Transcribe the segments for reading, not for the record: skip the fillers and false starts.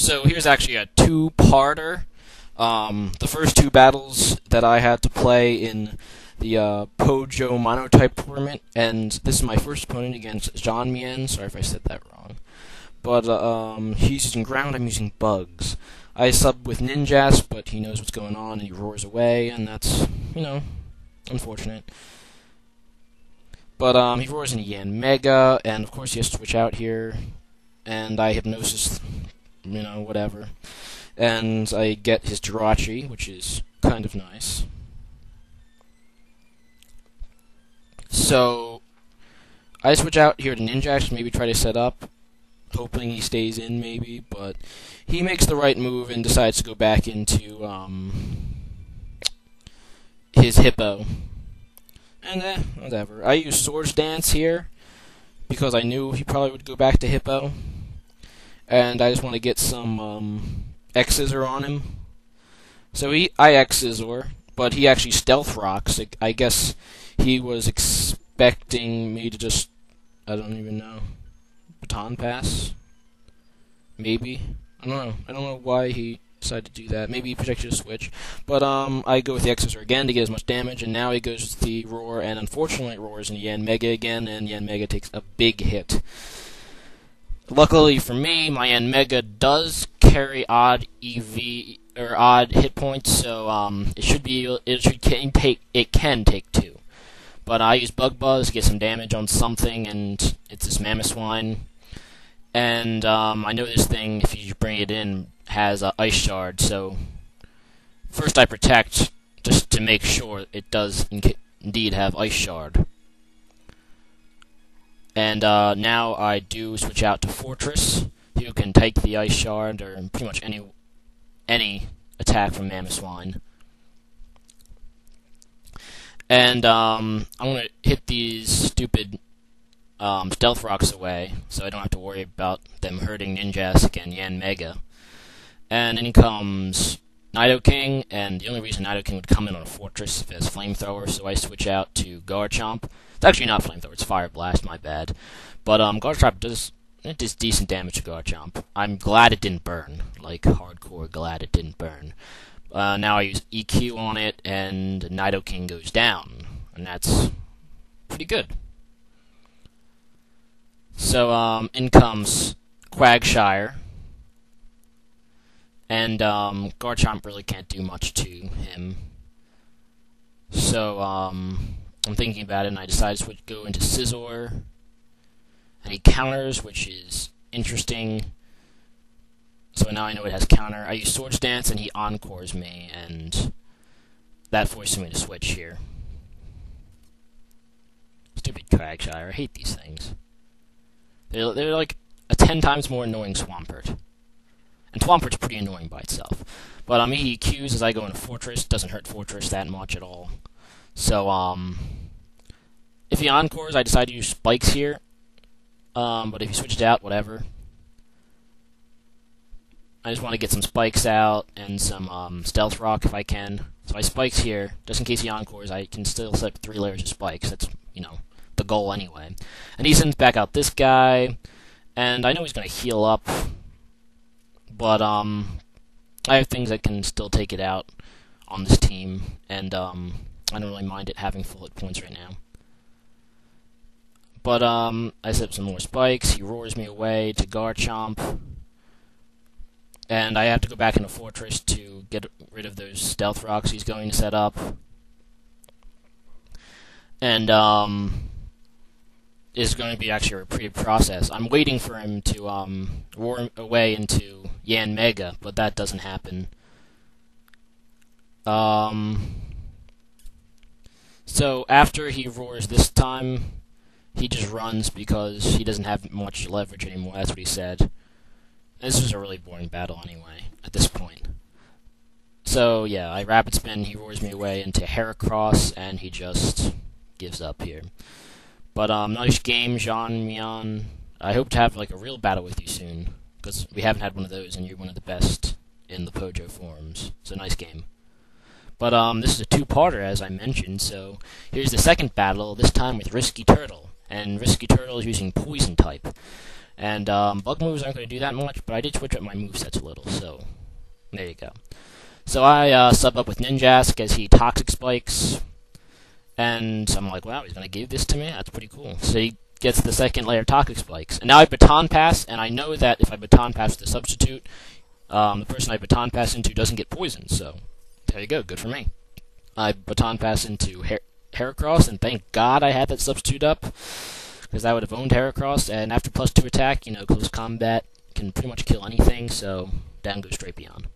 So here's actually a two-parter. The first two battles that I had to play in the Pojo Monotype tournament, and this is my first opponent against Xonmeän. Sorry if I said that wrong. But he's using ground, I'm using bugs. I sub with Ninjas, but he knows what's going on, and he roars away, and that's, unfortunate. But he roars into Xonmeän, and of course he has to switch out here, and I hypnosis, whatever. And I get his Jirachi, which is kind of nice. So I switch out here to Ninjax, maybe try to set up, hoping he stays in maybe, but he makes the right move and decides to go back into his Hippo. And whatever. I use Swords Dance here because I knew he probably would go back to Hippo. And I just want to get some X-Scissor on him. So I X-Scissor, but he actually Stealth Rocks. I guess he was expecting me to just, I don't even know, Baton Pass? Maybe? I don't know. I don't know why he decided to do that. Maybe he projected a switch. But I go with the X-Scissor again to get as much damage, and now he goes with the Roar, and unfortunately it roars into Xonmeän again, and Xonmeän takes a big hit. Luckily for me, my Xonmeän does carry odd EV or odd hit points, so it can take two. But I use Bug Buzz to get some damage on something, and it's this Mammoth Swine. And I know this thing, if you bring it in, has Ice Shard, so first I protect just to make sure it does indeed have Ice Shard. And now I do switch out to Fortress, who can take the Ice Shard, or pretty much any attack from Mammoth Swine. And I'm going to hit these stupid Stealth Rocks away, so I don't have to worry about them hurting Ninjask and Xonmeän. And in comes Nidoking, and the only reason Nidoking would come in on a Fortress is if it has Flamethrower, so I switch out to Garchomp. It's actually not Flamethrower, it's Fire Blast, my bad. But Garchomp does decent damage to Garchomp. I'm glad it didn't burn, like hardcore glad it didn't burn. Now I use EQ on it, and Nidoking goes down, and that's pretty good. So, in comes Quagshire, and Garchomp really can't do much to him. So, I'm thinking about it, and I decided to go into Scizor, and he counters, which is interesting. So now I know it has counter. I use Swords Dance, and he Encores me, and that forces me to switch here. Stupid Quagshire, I hate these things. They're like a 10 times more annoying Swampert. And Swampert's pretty annoying by itself. But he EQs as I go into Fortress, doesn't hurt Fortress that much at all. So, if he Encores, I decide to use Spikes here. But if he switched out, whatever. I just want to get some Spikes out and some Stealth Rock if I can. So I Spikes here, just in case he Encores, I can still set 3 layers of Spikes. That's, the goal anyway. And he sends back out this guy, and I know he's going to heal up, but I have things that can still take it out on this team, and I don't really mind it having full hit points right now. But I set up some more Spikes, he roars me away to Garchomp, and I have to go back into Fortress to get rid of those Stealth Rocks he's going to set up. And is going to be actually a repeated process. I'm waiting for him to roar away into Xonmeän, but that doesn't happen. So after he roars this time, he just runs because he doesn't have much leverage anymore. That's what he said. This was a really boring battle anyway, at this point. So yeah, I Rapid Spin, he roars me away into Heracross, and he just gives up here. But nice game, Xonmeän. I hope to have like a real battle with you soon, because we haven't had one of those, and you're one of the best in the Pojo forums. So nice game. But this is a two-parter, as I mentioned. So here's the second battle. This time with Risky Turtle, and Risky Turtle is using Poison type. And bug moves aren't going to do that much, but I did switch up my movesets a little, so there you go. So I sub up with Ninjask as he Toxic Spikes, and I'm like, wow, he's going to give this to me? That's pretty cool. So he gets the second layer Toxic Spikes. And now I Baton Pass, and I know that if I Baton Pass the substitute, the person I Baton Pass into doesn't get poisoned, so there you go, good for me. I Baton Pass into Heracross, and thank God I had that substitute up, because I would have owned Heracross, and after +2 attack, you know, close combat can pretty much kill anything, so down goes straight beyond.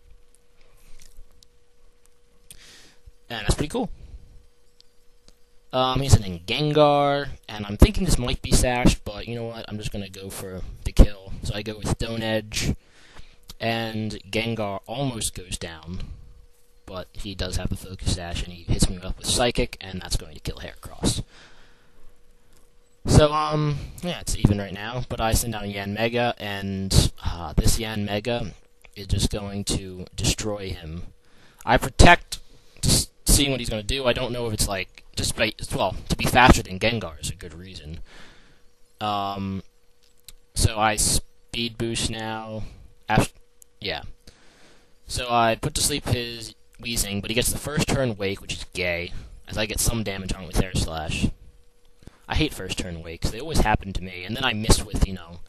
And that's pretty cool. He's sending Gengar, and I'm thinking this might be Sash, but you know what, I'm just going to go for the kill. So I go with Stone Edge, and Gengar almost goes down, but he does have the Focus Sash, and he hits me up with Psychic, and that's going to kill Heracross. So, yeah, it's even right now, but I send down Yanmega, and this Yanmega is just going to destroy him. I Protect, just seeing what he's going to do. I don't know if it's like, well, to be faster than Gengar is a good reason. So I Speed Boost now. Yeah. So I put to sleep his Weezing, but he gets the first turn Wake, which is gay, as I get some damage on with Air Slash. I hate first turn Wakes. They always happen to me, and then I miss with, you know,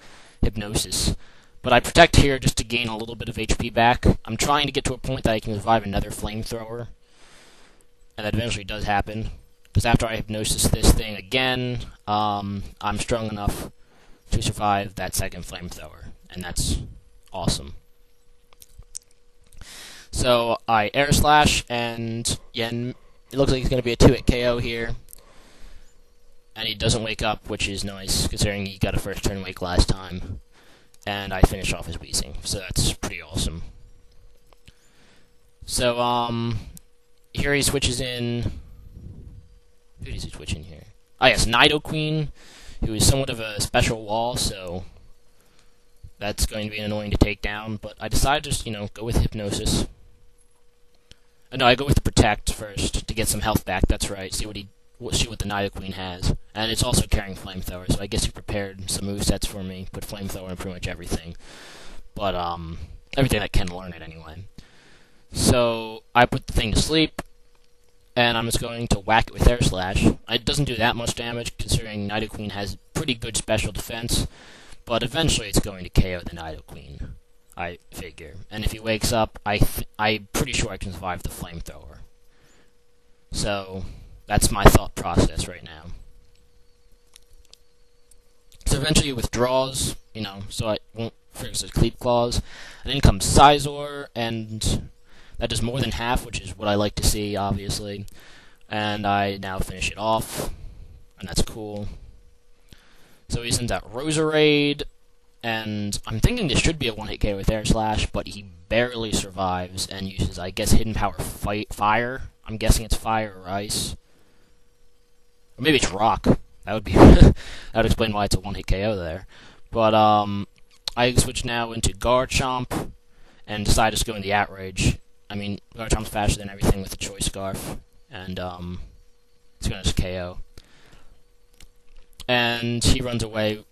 Hypnosis. But I Protect here just to gain a little bit of HP back. I'm trying to get to a point that I can revive another Flamethrower, and that eventually does happen. Because after I Hypnosis this thing again, I'm strong enough to survive that second Flamethrower, and that's awesome. So I Air Slash, and Yen, it looks like he's going to be a 2-hit KO here. And he doesn't wake up, which is nice, considering he got a first turn wake last time. And I finish off his Weezing, so that's pretty awesome. So, here he switches in... Who does he switch in here? Oh yes, Nidoqueen, who is somewhat of a special wall, so that's going to be annoying to take down, but I decided to just, you know, go with Hypnosis. No, I go with the Protect first, to get some health back, that's right, see what the Nidoqueen has. And it's also carrying Flamethrower, so I guess he prepared some movesets for me, put Flamethrower in pretty much everything. But, everything that can learn it anyway. So, I put the thing to sleep, and I'm just going to whack it with Air Slash. It doesn't do that much damage, considering Nidoqueen has pretty good special defense, but eventually it's going to KO the Nidoqueen, I figure. And if he wakes up, I'm pretty sure I can survive the Flamethrower. So, that's my thought process right now. So eventually he withdraws, you know, so I won't fix his Cleep Claws. And then comes Scizor, and that does more than half, which is what I like to see, obviously. And I now finish it off, and that's cool. So he sends out Roserade, and I'm thinking this should be a 1-hit KO with Air Slash, but he barely survives and uses, I guess, Hidden Power Fire. I'm guessing it's Fire or Ice. Or maybe it's Rock. That would be that would explain why it's a 1-hit KO there. But I switch now into Garchomp and decide to go into the Outrage. I mean, Garchomp's faster than everything with the Choice Scarf, and it's going to just KO. And he runs away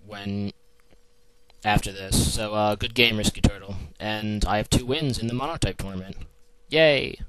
after this. So good game, Risky Turtle. And I have 2 wins in the Monotype tournament. Yay!